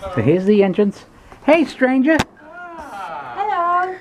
So here's the entrance. Hey, stranger. Hello.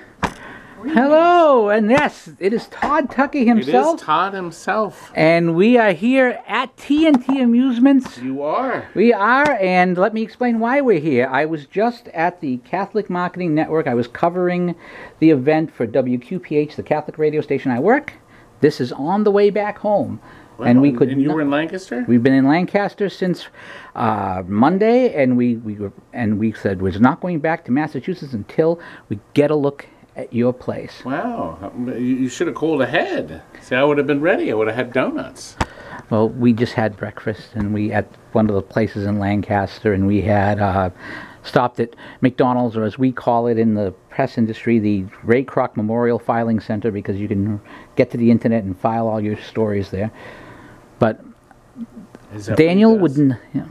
Hello, and yes, it is Todd Tuckey himself. It is Todd himself. And we are here at TNT Amusements. You are. We are, and let me explain why we're here. I was just at the Catholic Marketing Network. I was covering the event for WQPH, the Catholic radio station I work. This is on the way back home. Wow. And we could. And you were in Lancaster? We've been in Lancaster since Monday, and we said we're not going back to Massachusetts until we get a look at your place. Wow, you should have called ahead. See, I would have been ready. I would have had donuts. Well, we just had breakfast, and we at one of the places in Lancaster, and we had stopped at McDonald's, or as we call it in the press industry, the Ray Kroc Memorial Filing Center, because you can get to the internet and file all your stories there. But Daniel wouldn't. Yeah.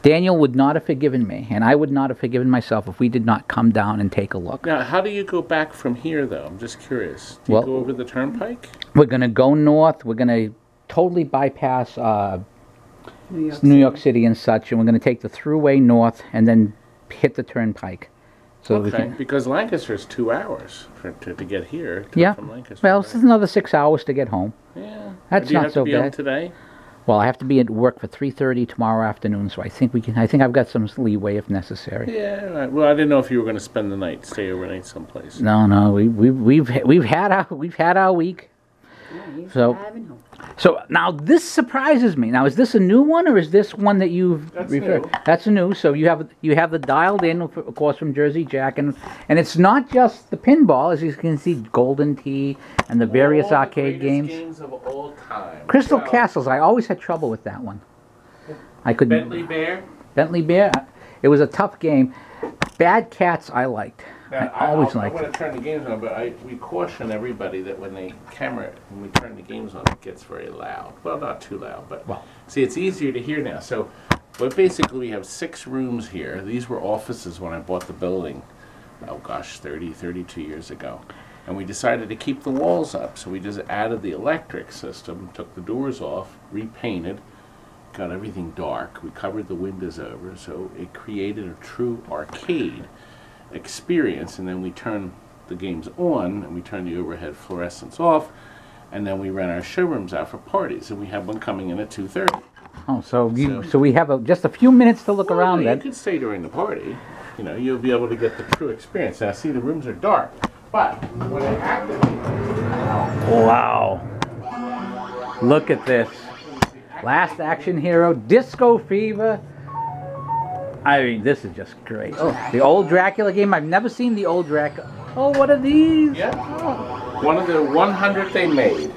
Daniel would not have forgiven me, and I would not have forgiven myself if we did not come down and take a look. Now, how do you go back from here, though? I'm just curious. Do you go over the turnpike? We're going to go north. We're going to totally bypass New York City and such, and we're going to take the thruway north and then hit the turnpike. So okay, because Lancaster is 2 hours to get here. From Lancaster. Well, this is another 6 hours to get home. Yeah, that's not so bad. Do you have to be home today? Well, I have to be at work for 3:30 tomorrow afternoon, so I think we can. I think I've got some leeway if necessary. Yeah. Right. Well, I didn't know if you were going to spend the night, stay overnight someplace. No. We've had our week. So now this surprises me. Now, is this a new one, or is this one that you've referred? New. That's new. So you have the dialed in, of course, from Jersey Jack, and it's not just the pinball, as you can see, Golden Tee and the various arcade games of all time. Crystal Castles. I always had trouble with that one. I couldn't. Bentley Bear. It was a tough game. Bad Cats I liked. Now, I always liked it. I want to turn the games on, but we caution everybody that when we turn the games on, it gets very loud. Well, not too loud, but see, it's easier to hear now. So, but basically, we have 6 rooms here. These were offices when I bought the building. Oh gosh, 32 years ago. And we decided to keep the walls up, so we just added the electric system, took the doors off, repainted, got everything dark. We covered the windows over, so it created a true arcade experience. And then we turn the games on, and we turn the overhead fluorescents off, and then we rent our showrooms out for parties. And we have one coming in at 2:30. Oh, so we have just a few minutes to look around. You can stay during the party. You know, you'll be able to get the true experience. Now, see, the rooms are dark, but when I activate, wow! Look at this. Last Action Hero, Disco Fever. I mean, this is just great. Oh, the old Dracula game. I've never seen the old Dracula. Oh, what are these? Yeah. Oh. One of the 100 they made.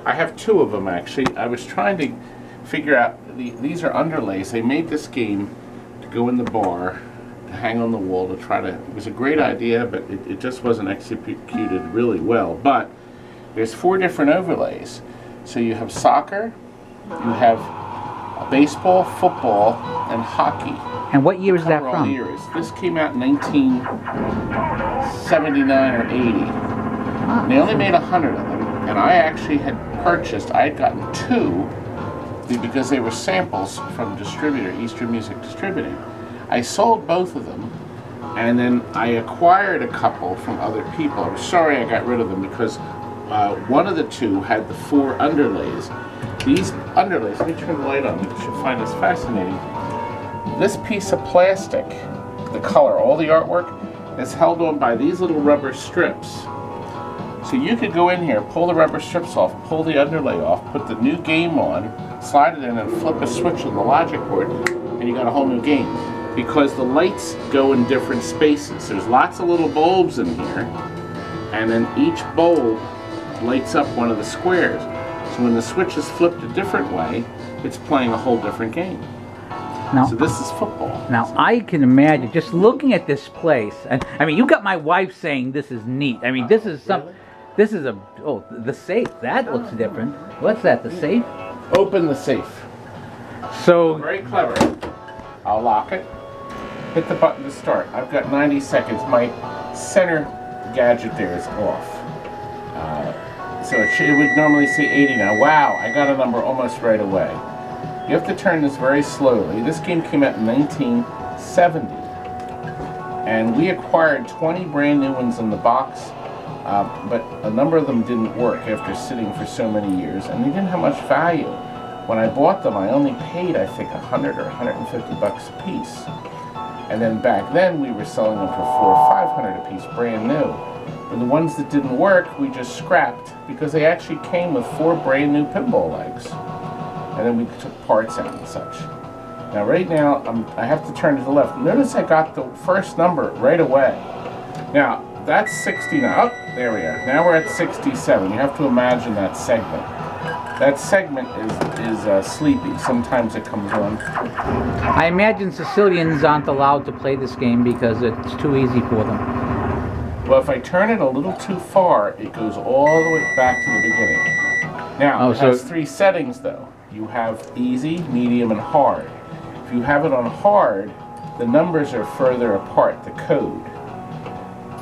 I have 2 of them, actually. I was trying to figure out, these are underlays. They made this game to go in the bar, to hang on the wall, to try to, it was a great idea, but it just wasn't executed really well. But there's 4 different overlays. So you have soccer, you have baseball, football, and hockey. And what year is that from? Years. This came out in 1979 or 80. Wow. They only made 100 of them, and I actually had purchased, I had gotten 2 because they were samples from distributor, Eastern Music Distributing. I sold both of them, and then I acquired a couple from other people. I'm sorry I got rid of them because one of the 2 had the 4 underlays. These underlays, let me turn the light on, you should find this fascinating. This piece of plastic, the color, all the artwork, is held on by these little rubber strips. So you could go in here, pull the rubber strips off, pull the underlay off, put the new game on, slide it in, and flip a switch on the logic board, and you got a whole new game. Because the lights go in different spaces. There's lots of little bulbs in here, and then each bulb lights up one of the squares. So when the switch is flipped a different way, it's playing a whole different game. Now, so this is football. Now I can imagine just looking at this place, and I mean, you got my wife saying this is neat. I mean, this is some, really? This is the safe. That looks different. What's that? The safe? Open the safe. So very clever. I'll lock it. Hit the button to start. I've got 90 seconds. My center gadget there is off. So it would normally say 80 now. Wow, I got a number almost right away. You have to turn this very slowly. This game came out in 19 1970. And we acquired 20 brand new ones in the box, but a number of them didn't work after sitting for so many years, and they didn't have much value. When I bought them, I only paid, I think, 100 or 150 bucks a piece. And then back then, we were selling them for $400 or $500 a piece, brand new. But the ones that didn't work, we just scrapped, because they actually came with 4 brand new pinball legs. And then we took parts out and such. Now right now, I have to turn to the left. Notice I got the first number right away. Now, that's 69. Oh, there we are. Now we're at 67. You have to imagine that segment. That segment is sleepy. Sometimes it comes on. I imagine Sicilians aren't allowed to play this game because it's too easy for them. Well, if I turn it a little too far, it goes all the way back to the beginning. Now, it has 3 settings though. You have easy, medium, and hard. If you have it on hard, the numbers are further apart, the code.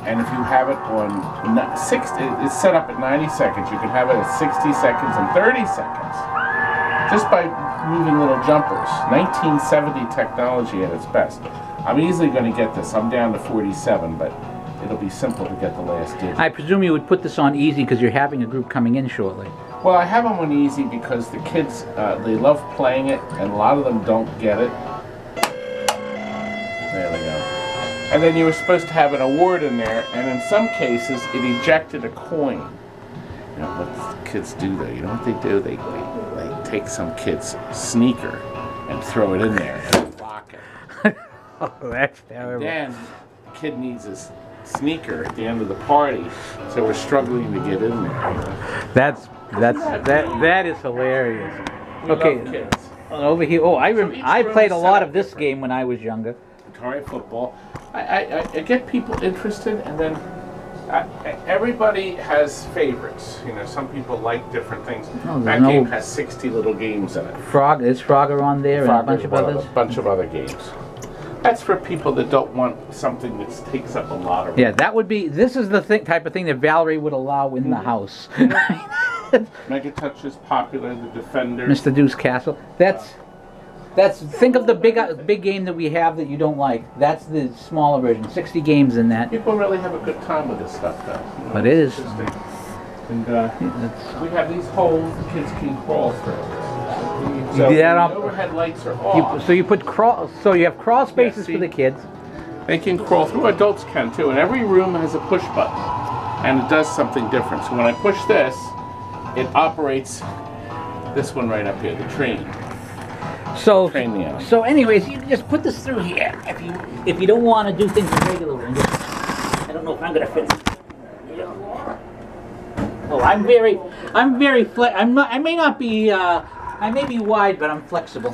And if you have it on 60, it's set up at 90 seconds. You can have it at 60 seconds and 30 seconds. Just by moving little jumpers. 1970 technology at its best. I'm easily going to get this. I'm down to 47, but it'll be simple to get the last digit. I presume you would put this on easy because you're having a group coming in shortly. Well, I have them on easy because the kids, they love playing it, and a lot of them don't get it. There we go. And then you were supposed to have an award in there, and in some cases, it ejected a coin. You know, what the kids do though, you know what they do? They take some kid's sneaker and throw it in there and lock it. Oh, that's terrible. And then the kid needs his sneaker at the end of the party, so we're struggling to get in there. You know? That is hilarious. We Okay, love kids. over here. Oh, I played a lot of this game when I was younger. Atari football. I get people interested, and then everybody has favorites. You know, some people like different things. Oh, that game has 60 little games in it. Is Frogger on there and a bunch of others? A bunch of other games. That's for people that don't want something that takes up a lot of room. Yeah, that would be. This is the type of thing that Valerie would allow in the house. Mega Touch is popular. The Defender. Mr. Deuce Castle. That's. Think of the big game that we have that you don't like. That's the smaller version. 60 games in that. People really have a good time with this stuff, though. You know, But it is. And we have these holes the kids can crawl through. So You do that the on- overhead lights are off. So you put so you have crawl spaces see? for the kids. They can crawl through. Adults can too. And every room has a push button, and it does something different. So when I push this, it operates this one right up here, the train. So anyways, you can just put this through here if you don't want to do things the regular way. I don't know if I'm gonna fit. Oh, I may be wide, but I'm flexible.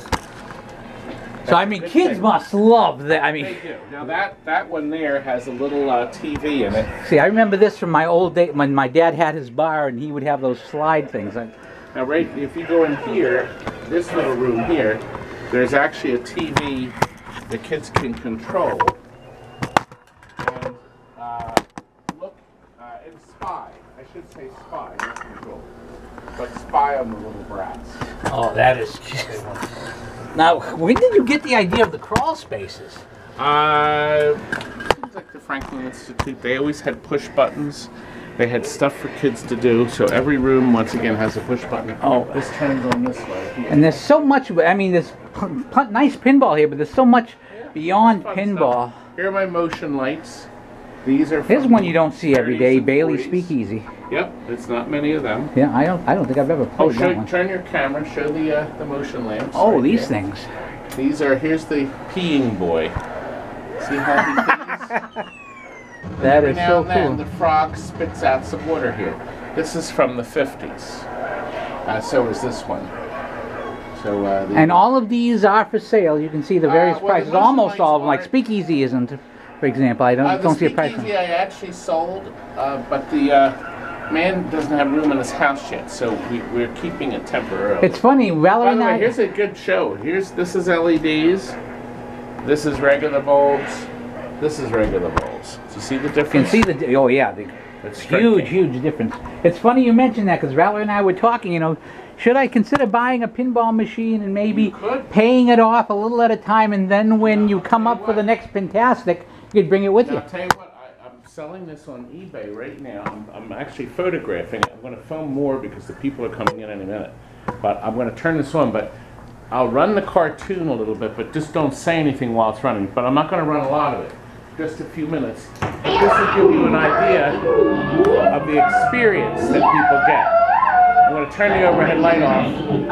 So I mean, kids must love that. I mean, They do. Now that one there has a little TV in it. see, I remember this from my old day when my dad had his bar and he would have those slide things. Now, right, if you go in here, this little room here, there's actually a TV the kids can control. And look, and spy. I should say spy, not control. But spy on the little brats. Oh, that is. Now, when did you get the idea of the crawl spaces? Things like the Franklin Institute, they always had push buttons. They had stuff for kids to do, so every room, once again, has a push button. Oh, this turns on this way. Here. And there's so much, I mean, there's nice pinball here, but there's so much beyond pinball. Stuff. Here are my motion lights. These are. Here's one you don't see every day, Bailey's Speakeasy. Yep, it's not many of them. Yeah, I don't think I've ever played that one. Turn your camera, show the motion lamps. Oh, right these here. things. These are, here's the peeing boy. See how he pees? That Every is now so and then, cool. the frog spits out some water here. This is from the 50s. So is this one. So And all of these are for sale. You can see the various well, the prices. motion Almost all of them, like lights Speakeasy isn't, for example. I don't see a price on The it. Speakeasy I actually sold, but the man doesn't have room in his house yet, so we're keeping it temporarily. It's funny, Valerie By and the way, I... here's a good show. This is LEDs. This is regular bulbs. This is regular bulbs. Do you see the You can difference? see the... Oh, yeah. It's Huge difference. It's funny you mentioned that, because Valerie and I were talking, you know, should I consider buying a pinball machine and maybe paying it off a little at a time, and then when you come up for the next Pintastic, you could bring it with you? I'll tell you what, I'm selling this on eBay right now. I'm actually photographing it. I'm going to film more because the people are coming in any minute. But I'm going to turn this on, but I'll run the cartoon a little bit, but just don't say anything while it's running. But I'm not going to run a lot of it, just a few minutes. This will give you an idea of the experience that people get. I'm going to turn the overhead light off. You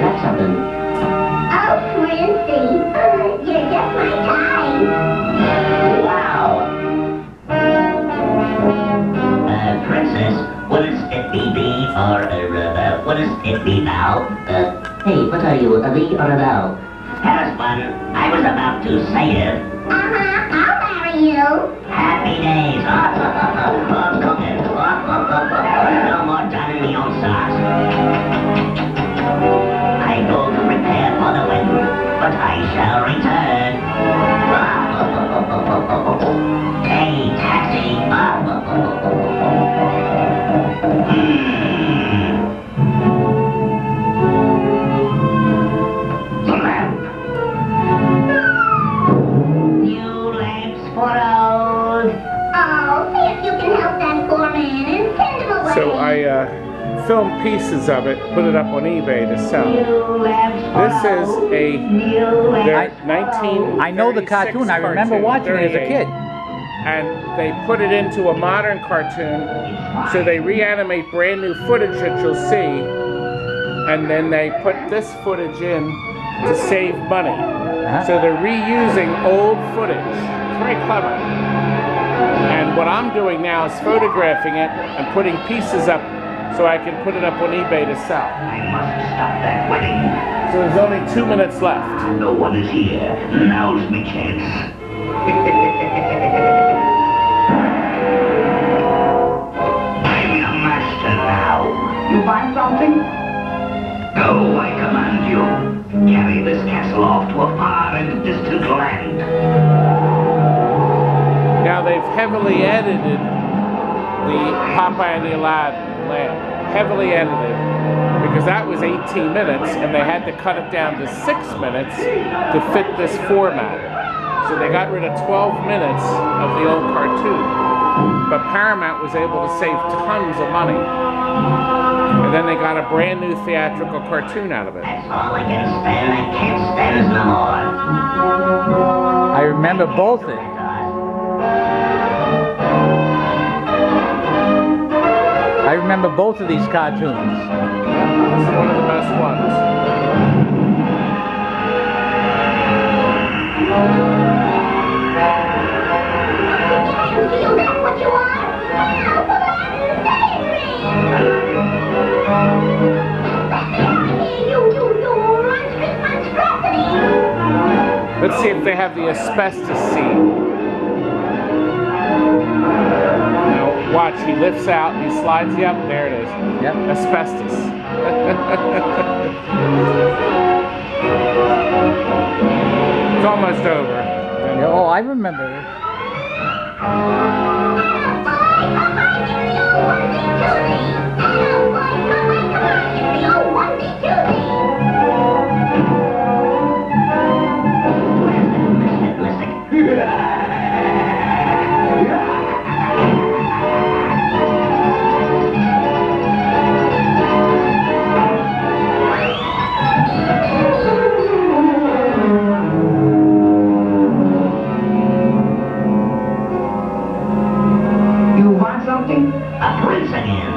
got something. Oh, Quincy, you're just my kind. Wow. Princess, what is it be or what is it be now? Hey, what are you, a bee or a bow? Husband, I was about to say it. I'll marry you. Happy days. Love's cooking. No more dining me on socks. I go to prepare for the wedding, but I shall return. Hey, taxi. New lamps for old. Oh, see if you can help that poor man and send him away. So I filmed pieces of it, put it up on eBay to sell. New lamps for This is old. a New lamps their 1936 I know the cartoon. I remember watching it as a 38. kid. And they put it into a modern cartoon, so they reanimate brand new footage that you'll see, and then they put this footage in to save money. So they're reusing old footage. It's very clever. And what I'm doing now is photographing it and putting pieces up so I can put it up on eBay to sell. I must stop that wedding. So there's only 2 minutes left. No one is here. Now's my chance. I'm your master now. You buy something? Go, I command you. Carry this castle off to a far and distant land. Now they've heavily edited the Popeye and the Aladdin lamp. Heavily edited, because that was 18 minutes and they had to cut it down to 6 minutes to fit this format. So they got rid of 12 minutes of the old cartoon. But Paramount was able to save tons of money. And then they got a brand new theatrical cartoon out of it. That's all I can stand. I can't stand no more. I remember both of them. I remember both of these cartoons. This is one of the best ones. You got what you want? Now, come on and save me. You monstrosity. Let's see if they have the asbestos scene. Now watch, he lifts out, he slides you up, there it is. Yep. Asbestos. It's almost over. Oh, I remember it. You want something? A prince again.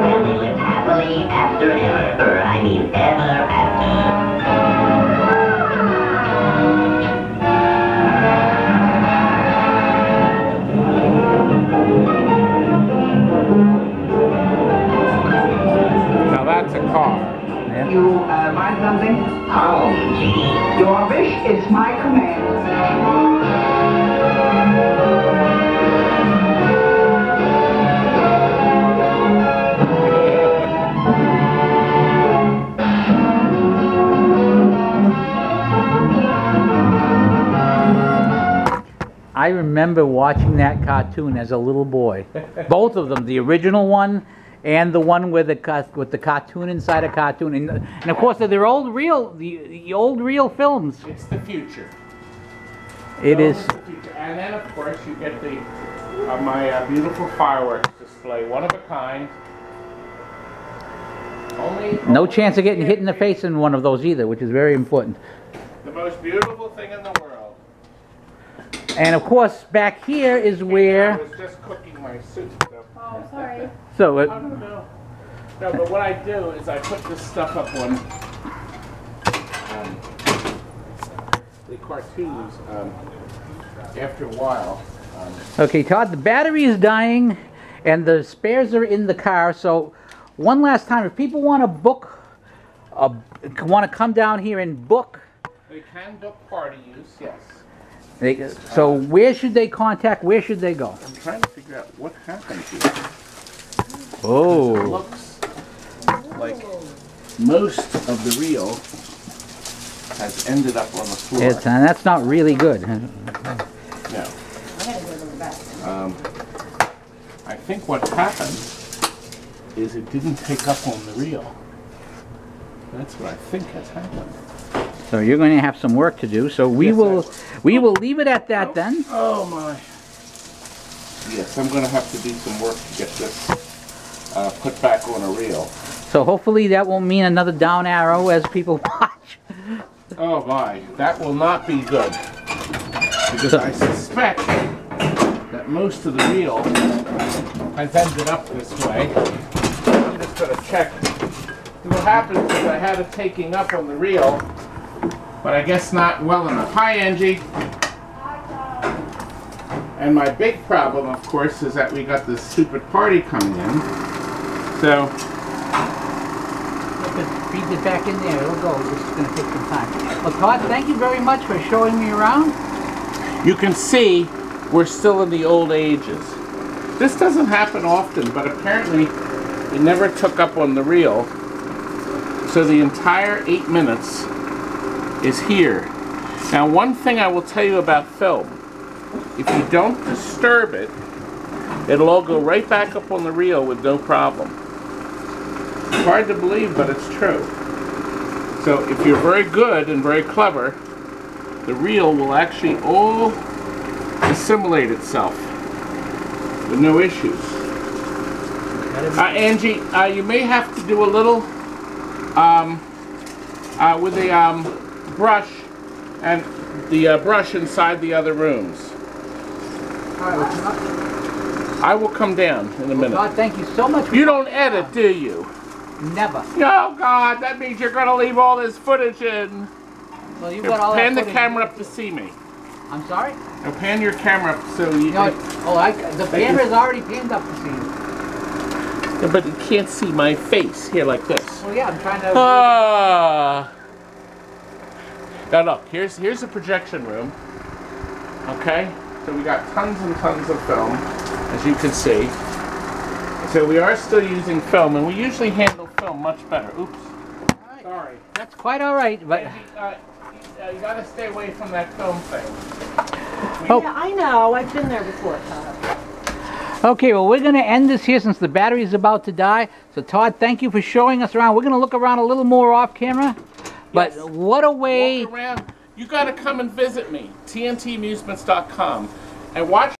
And they lived happily after ever. I mean ever after. Now that's a car. You want something? Home, Genie. Your wish is my command. I I remember watching that cartoon as a little boy. Both of them, the original one and the one with the cartoon inside a cartoon, and of course they're old real, the old reel films. It's the future. It is. The future. And then of course you get the my beautiful fireworks display, one of a kind. No chance of getting hit in the face in one of those either, which is very important. The most beautiful thing in the world. And of course, back here is where. I was just cooking my soup. So. Oh, sorry. So. No, but what I do is I put this stuff up on the cartoons after a while. Okay, Todd, the battery is dying, and the spares are in the car. So, one last time, if people want to book, want to come down here and book. They can book party use, yes. So where should they contact? Where should they go? I'm trying to figure out what happened here. Oh. It looks like most of the reel has ended up on the floor. That's not really good. No. I think what happened is it didn't take up on the reel. That's what I think has happened. So you're going to have some work to do. So we will leave it at that then. Oh my! Yes, I'm going to have to do some work to get this put back on a reel. So hopefully that won't mean another down arrow as people watch. Oh my, that will not be good. Because I suspect that most of the reel has ended up this way. I'm just going to check. What happens is I had it taking up on the reel, but I guess not well enough. Hi, Angie. And my big problem, of course, is that we got this stupid party coming in. So feed it back in there. It'll go. This is going to take some time. Well, Todd, thank you very much for showing me around. you can see we're still in the old ages. This doesn't happen often, but apparently it never took up on the reel. So the entire 8 minutes is here. Now, one thing I will tell you about film, if you don't disturb it, it'll all go right back up on the reel with no problem. It's hard to believe, but it's true. So if you're very good and very clever, the reel will actually all assimilate itself with no issues. Angie, you may have to do a little with the brush and the brush inside the other rooms. I will come down in a minute. Todd, thank you so much. You don't edit, do you? Never. Oh God, that means you're going to leave all this footage in. Well, you've got all Pan that the camera up to see me. I'm sorry? Now pan your camera up so you... No, the camera's already panned up to see you. Yeah, but you can't see my face here like this. Well, yeah, I'm trying to... Now look, here's the projection room. Okay? So we got tons and tons of film, as you can see. So we are still using film, and we usually handle film much better. Oops. Right. Sorry. That's quite all right, but... You gotta stay away from that film thing. Oh. Yeah, I know. I've been there before, Todd. Okay, well, we're going to end this here since the battery is about to die. So, Todd, thank you for showing us around. We're going to look around a little more off camera. But Yes. what a way... Walk around. You gotta come and visit me. TNTAmusements.com and watch